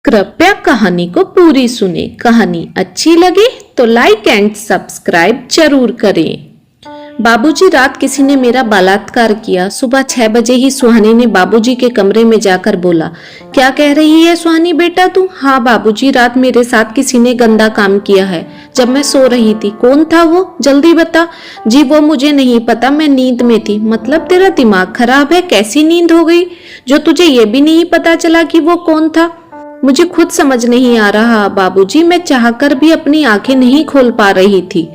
कृपया कहानी को पूरी सुने। कहानी अच्छी लगे तो लाइक एंड सब्सक्राइब जरूर करें। बाबूजी, रात किसी ने मेरा बलात्कार किया। सुबह 6 बजे ही सुहानी ने बाबूजी के कमरे में जाकर बोला, क्या कह रही है सुहानी बेटा तू? हाँ बाबूजी, रात मेरे साथ किसी ने गंदा काम किया है जब मैं सो रही थी। कौन था वो? जल्दी बता। जी वो मुझे नहीं पता, मैं नींद में थी। मतलब तेरा दिमाग खराब है? कैसी नींद हो गई जो तुझे ये भी नहीं पता चला कि वो कौन था? मुझे खुद समझ नहीं आ रहा बाबूजी, मैं चाहकर भी अपनी आंखें नहीं खोल पा रही थी।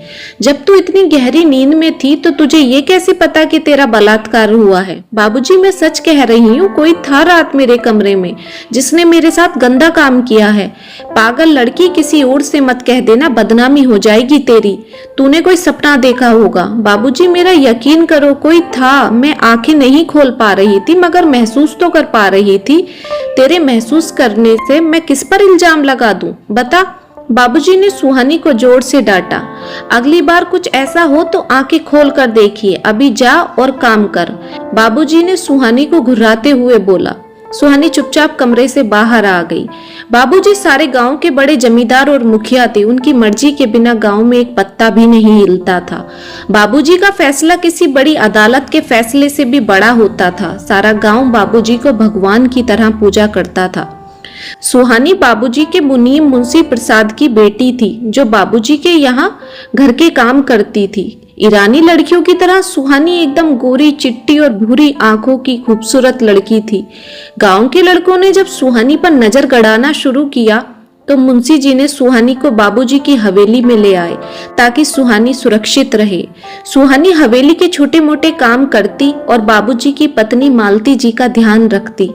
जब तू इतनी गहरी नींद में थी तो तुझे ये कैसे पता कि तेरा बलात्कार हुआ है? बाबूजी मैं सच कह रही हूँ, कोई था रात मेरे कमरे में जिसने मेरे साथ गंदा काम किया है। पागल लड़की, किसी और से मत कह देना, बदनामी हो जाएगी तेरी। तूने कोई सपना देखा होगा। बाबूजी मेरा यकीन करो, कोई था। मैं आंखें नहीं खोल पा रही थी मगर महसूस तो कर पा रही थी। तेरे महसूस करने से मैं किस पर इल्जाम लगा दूं? बता। बाबूजी ने सुहानी को जोर से डांटा। अगली बार कुछ ऐसा हो तो आंखें खोल कर देखिए। अभी जा और काम कर, बाबूजी ने सुहानी को घुराते हुए बोला। सुहानी चुपचाप कमरे से बाहर आ गई। बाबूजी सारे गांव के बड़े जमींदार और मुखिया थे। उनकी मर्जी के बिना गांव में एक पत्ता भी नहीं हिलता था। बाबूजी का फैसला किसी बड़ी अदालत के फैसले से भी बड़ा होता था। सारा गांव बाबूजी को भगवान की तरह पूजा करता था। सुहानी बाबूजी के मुनीम मुंशी प्रसाद की बेटी थी, जो बाबूजी के यहाँ घर के काम करती थी। ईरानी लड़कियों की तरह सुहानी एकदम गोरी चिट्टी और भूरी आंखों की खूबसूरत लड़की थी। गांव के लड़कों ने जब सुहानी पर नजर गड़ाना शुरू किया तो मुंशी जी ने सुहानी को बाबूजी की हवेली में ले आए ताकि सुहानी सुरक्षित रहे। सुहानी हवेली के छोटे मोटे काम करती और बाबूजी की पत्नी मालती जी का ध्यान रखती।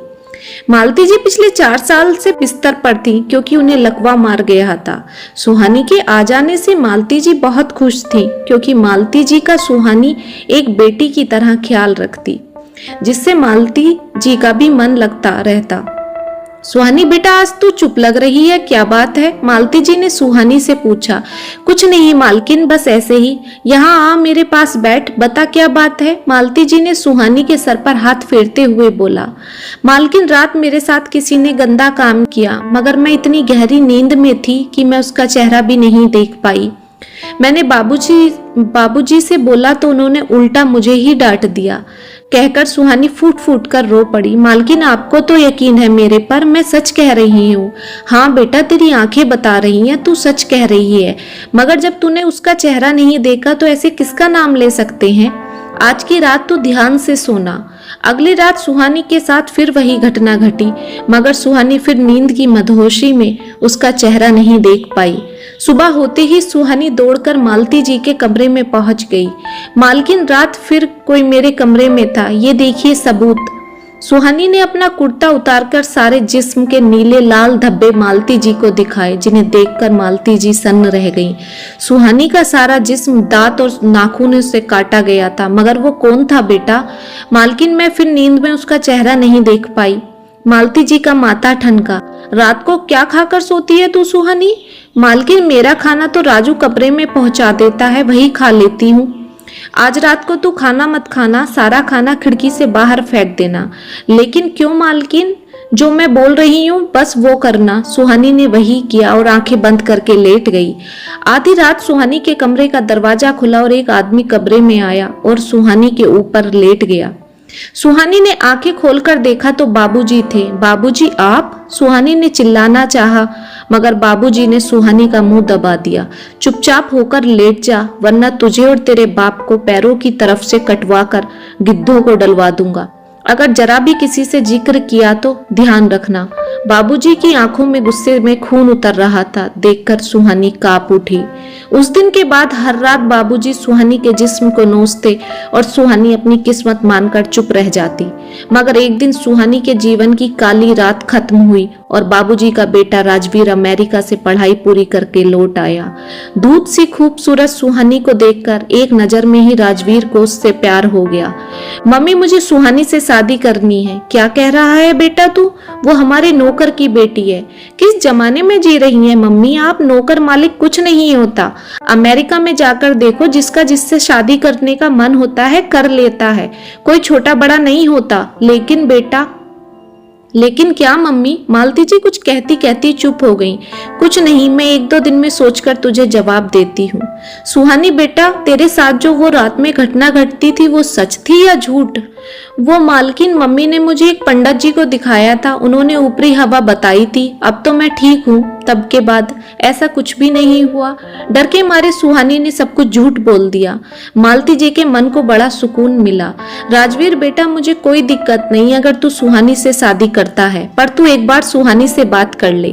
मालती जी पिछले 4 साल से बिस्तर पर थी क्योंकि उन्हें लकवा मार गया था। सुहानी के आ जाने से मालती जी बहुत खुश थी क्योंकि मालती जी का सुहानी एक बेटी की तरह ख्याल रखती, जिससे मालती जी का भी मन लगता रहता। सुहानी बेटा, आज तू चुप लग रही है, क्या बात है? मालती जी ने सुहानी से पूछा। कुछ नहीं मालकिन, बस ऐसे ही। यहाँ आ, मेरे पास बैठ, बता क्या बात है? मालती जी ने सुहानी के सर पर हाथ फेरते हुए बोला। मालकिन, रात मेरे साथ किसी ने गंदा काम किया मगर मैं इतनी गहरी नींद में थी कि मैं उसका चेहरा भी नहीं देख पाई। मैंने बाबूजी से बोला तो उन्होंने उल्टा मुझे ही डांट दिया। कहकर सुहानी फूट फूट कर रो पड़ी। मालकिन, आपको तो यकीन है मेरे पर, मैं सच कह रही हूँ। हाँ बेटा, तेरी आंखें बता रही हैं, तू सच कह रही है। मगर जब तूने उसका चेहरा नहीं देखा तो ऐसे किसका नाम ले सकते हैं? आज की रात तू ध्यान से सोना। अगली रात सुहानी के साथ फिर वही घटना घटी, मगर सुहानी फिर नींद की मदहोशी में उसका चेहरा नहीं देख पाई। सुबह होते ही सुहानी दौड़कर मालती जी के कमरे में पहुंच गई। मालकिन, रात फिर कोई मेरे कमरे में था, ये देखिए सबूत। सुहानी ने अपना कुर्ता उतारकर सारे जिस्म के नीले लाल धब्बे मालती जी को दिखाए, जिन्हें देखकर मालती जी सन्न रह गईं। सुहानी का सारा जिस्म दांत और नाखूनों से काटा गया था, मगर वो कौन था बेटा? मालकिन, मैं फिर नींद में उसका चेहरा नहीं देख पाई। मालती जी का माथा ठनका। रात को क्या खाकर सोती है तू सुहानी? मालकिन, मेरा खाना तो राजू कमरे में पहुंचा देता है, वही खा लेती हूँ। आज रात को तू खाना मत खाना, सारा खाना खिड़की से बाहर फेंक देना। लेकिन क्यों मालकिन? जो मैं बोल रही हूँ बस वो करना। सुहानी ने वही किया और आंखें बंद करके लेट गई। आधी रात सुहानी के कमरे का दरवाजा खुला और एक आदमी कमरे में आया और सुहानी के ऊपर लेट गया। सुहानी ने आंखें खोलकर देखा तो बाबूजी थे। बाबूजी आप? सुहानी ने चिल्लाना चाहा मगर बाबूजी ने सुहानी का मुंह दबा दिया। चुपचाप होकर लेट जा, वरना तुझे और तेरे बाप को पैरों की तरफ से कटवा कर गिद्धों को डलवा दूंगा। अगर जरा भी किसी से जिक्र किया तो ध्यान रखना। बाबूजी की आंखों में गुस्से में खून उतर रहा था। देखकर सुहानी कांप उठी। उस दिन के बाद हर रात बाबूजी सुहानी के जिस्म को नोचते और सुहानी अपनी किस्मत मानकर चुप रह जाती। मगर एक दिन सुहानी के जीवन की काली रात खत्म हुई और बाबूजी का बेटा राजवीर अमेरिका से पढ़ाई पूरी करके लौट आया। दूध सी खूबसूरत सुहानी को देखकर एक नजर में ही राजवीर को उससे प्यार हो गया। मम्मी, मुझे सुहानी से शादी करनी है। क्या कह रहा है बेटा तू? वो हमारे नौकर की बेटी है। किस जमाने में जी रही हैं मम्मी आप? नौकर मालिक कुछ नहीं होता। अमेरिका में जाकर देखो, जिसका जिससे शादी करने का मन होता है कर लेता है, कोई छोटा बड़ा नहीं होता। लेकिन बेटा, लेकिन क्या मम्मी? मालती जी कुछ कहती कहती चुप हो गई। कुछ नहीं, मैं 1-2 दिन में सोचकर तुझे जवाब देती हूँ। सुहानी बेटा, तेरे साथ जो वो रात में घटना घटती थी वो सच थी या झूठ? वो मालकिन, मम्मी ने मुझे एक पंडित जी को दिखाया था, उन्होंने ऊपरी हवा बताई थी। अब तो मैं ठीक हूँ। तब के बाद ऐसा कुछ भी नहीं हुआ। डर के मारे सुहानी ने सब कुछ झूठ बोल दिया। मालती जी के मन को बड़ा सुकून मिला। राजवीर बेटा, मुझे कोई दिक्कत नहीं अगर तू सुहानी से शादी करता है, पर तू एक बार सुहानी से बात कर ले।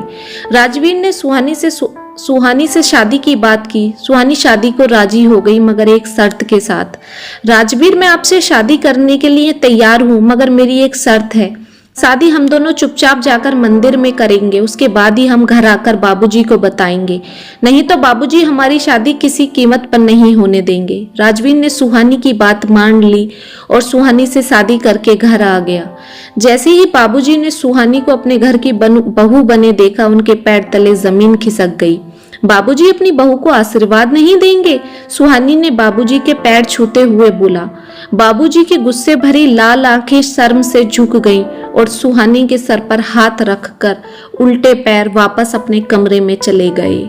राजवीर ने सुहानी से शादी की बात की। सुहानी शादी को राजी हो गई, मगर एक शर्त के साथ। राजवीर, मैं आपसे शादी करने के लिए तैयार हूँ, मगर मेरी एक शर्त है। शादी हम दोनों चुपचाप जाकर मंदिर में करेंगे, उसके बाद ही हम घर आकर बाबूजी को बताएंगे, नहीं तो बाबूजी हमारी शादी किसी कीमत पर नहीं होने देंगे। राजवीर ने सुहानी की बात मान ली और सुहानी से शादी करके घर आ गया। जैसे ही बाबूजी ने सुहानी को अपने घर की बहू बने देखा, उनके पैर तले जमीन खिसक गई। बाबूजी अपनी बहू को आशीर्वाद नहीं देंगे? सुहानी ने बाबूजी के पैर छूते हुए बोला। बाबूजी की गुस्से भरी लाल आंखें शर्म से झुक गईं और सुहानी के सर पर हाथ रखकर उल्टे पैर वापस अपने कमरे में चले गए।